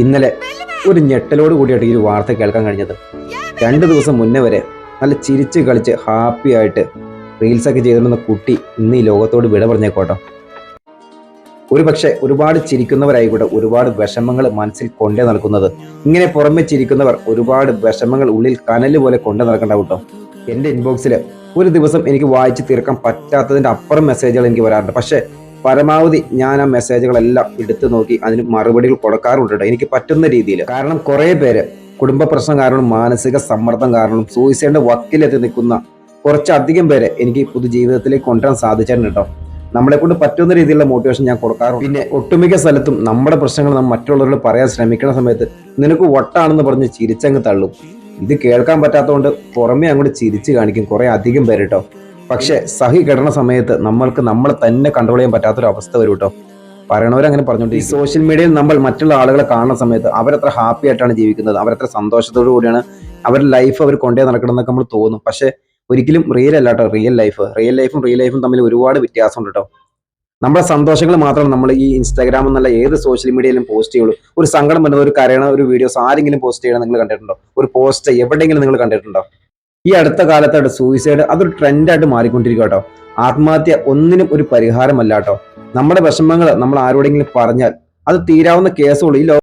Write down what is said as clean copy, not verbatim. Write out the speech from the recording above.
ഇന്നലെ ഒരു ഞെട്ടലോട് കൂടിയിട്ട് ഈ ഒരു വാർത്ത കേൾക്കാൻ കഴിഞ്ഞത്. 2 ദിവസം മുന്നേ വരെ നല്ല ചിരിച്ച് കളിച്ച് ഹാപ്പി ആയിട്ട് റീൽസൊക്കെ ചെയ്തിരുന്ന കുട്ടി ഇന്ന് ഈ ലോകത്തോട് വിട പറഞ്ഞേക്കോട്ടോ. ഒരു പക്ഷേ ഒരുപാട് ചിരിക്കുന്നവരായിക്കോട്ടെ ഒരുപാട് വിഷമങ്ങൾ മനസ്സിൽ കൊണ്ടേ നടക്കുന്നത്. ഇങ്ങനെ പുറമെ ചിരിക്കുന്നവർ ഒരുപാട് വിഷമങ്ങൾ ഉള്ളിൽ കനല് പോലെ കൊണ്ടേ നടക്കണ്ടാവും കേട്ടോ. എൻ്റെ ഇൻബോക്സിൽ ഒരു ദിവസം എനിക്ക് വായിച്ച് തീർക്കാൻ പറ്റാത്തതിൻ്റെ അപ്പുറം മെസ്സേജുകൾ എനിക്ക് വരാറുണ്ട്. പക്ഷേ പരമാവധി ഞാൻ ആ മെസ്സേജുകളെല്ലാം എടുത്തു നോക്കി അതിന് മറുപടികൾ കൊടുക്കാറുണ്ട് കേട്ടോ, എനിക്ക് പറ്റുന്ന രീതിയിൽ. കാരണം കുറേ പേര് കുടുംബ പ്രശ്നം കാരണവും മാനസിക സമ്മർദ്ദം കാരണവും സൂയിസൈഡിന്റെ വക്കിലെത്തി നിൽക്കുന്ന കുറച്ചധികം പേരെ എനിക്ക് പൊതുജീവിതത്തിലേക്ക് കൊണ്ടുവരാൻ സാധിച്ചിട്ടുണ്ട് കേട്ടോ. നമ്മളെ കൊണ്ട് പറ്റുന്ന രീതിയിലുള്ള മോട്ടിവേഷൻ ഞാൻ കൊടുക്കാറുണ്ട്. പിന്നെ ഒട്ടുമിക്ക സ്ഥലത്തും നമ്മുടെ പ്രശ്നങ്ങൾ നാം മറ്റുള്ളവരോട് പറയാൻ ശ്രമിക്കുന്ന സമയത്ത് നിനക്ക് വട്ടാണെന്ന് പറഞ്ഞ് ചിരിച്ചങ്ങ് തള്ളും. ഇത് കേൾക്കാൻ പറ്റാത്തതുകൊണ്ട് പുറമേ അങ്ങോട്ട് ചിരിച്ച് കാണിക്കും കുറെ അധികം പേര് കേട്ടോ. പക്ഷെ സഹി കെടണ സമയത്ത് നമ്മൾക്ക് നമ്മളെ തന്നെ കൺട്രോൾ ചെയ്യാൻ പറ്റാത്തൊരു അവസ്ഥ വരും കേട്ടോ. പറയണവരങ്ങനെ പറഞ്ഞുകൊണ്ട് ഈ സോഷ്യൽ മീഡിയയിൽ നമ്മൾ മറ്റുള്ള ആളുകളെ കാണുന്ന സമയത്ത് അവരത്ര ഹാപ്പി ആയിട്ടാണ് ജീവിക്കുന്നത്, അവരത്ര സന്തോഷത്തോടു കൂടിയാണ് അവരുടെ ലൈഫ് അവർ കൊണ്ടേ നടക്കണമെന്നൊക്കെ നമ്മൾ തോന്നും. പക്ഷെ ഒരിക്കലും റിയൽ അല്ല കേട്ടോ. റിയൽ ലൈഫും തമ്മിൽ ഒരുപാട് വ്യത്യാസമുണ്ട് കേട്ടോ. നമ്മുടെ സന്തോഷങ്ങൾ മാത്രം നമ്മൾ ഈ ഇൻസ്റ്റാഗ്രാം എന്നല്ല ഏത് സോഷ്യൽ മീഡിയയിലും പോസ്റ്റ് ചെയ്യുള്ളൂ. ഒരു സങ്കടം വരുന്ന ഒരു കരയണ ഒരു വീഡിയോസ് ആരെങ്കിലും പോസ്റ്റ് ചെയ്യണം നിങ്ങൾ കണ്ടിട്ടുണ്ടോ? ഒരു പോസ്റ്റ് എവിടെയെങ്കിലും നിങ്ങൾ കണ്ടിട്ടുണ്ടോ? ഈ അടുത്ത കാലത്തായിട്ട് സൂയിസൈഡ് അതൊരു ട്രെൻഡായിട്ട് മാറിക്കൊണ്ടിരിക്കുക കേട്ടോ. ആത്മഹത്യ ഒന്നിനും ഒരു പരിഹാരമല്ല കേട്ടോ. നമ്മുടെ വിഷമങ്ങൾ നമ്മൾ ആരോടെങ്കിലും പറഞ്ഞാൽ അത് തീരാവുന്ന കേസുള്ളൂ. ഈ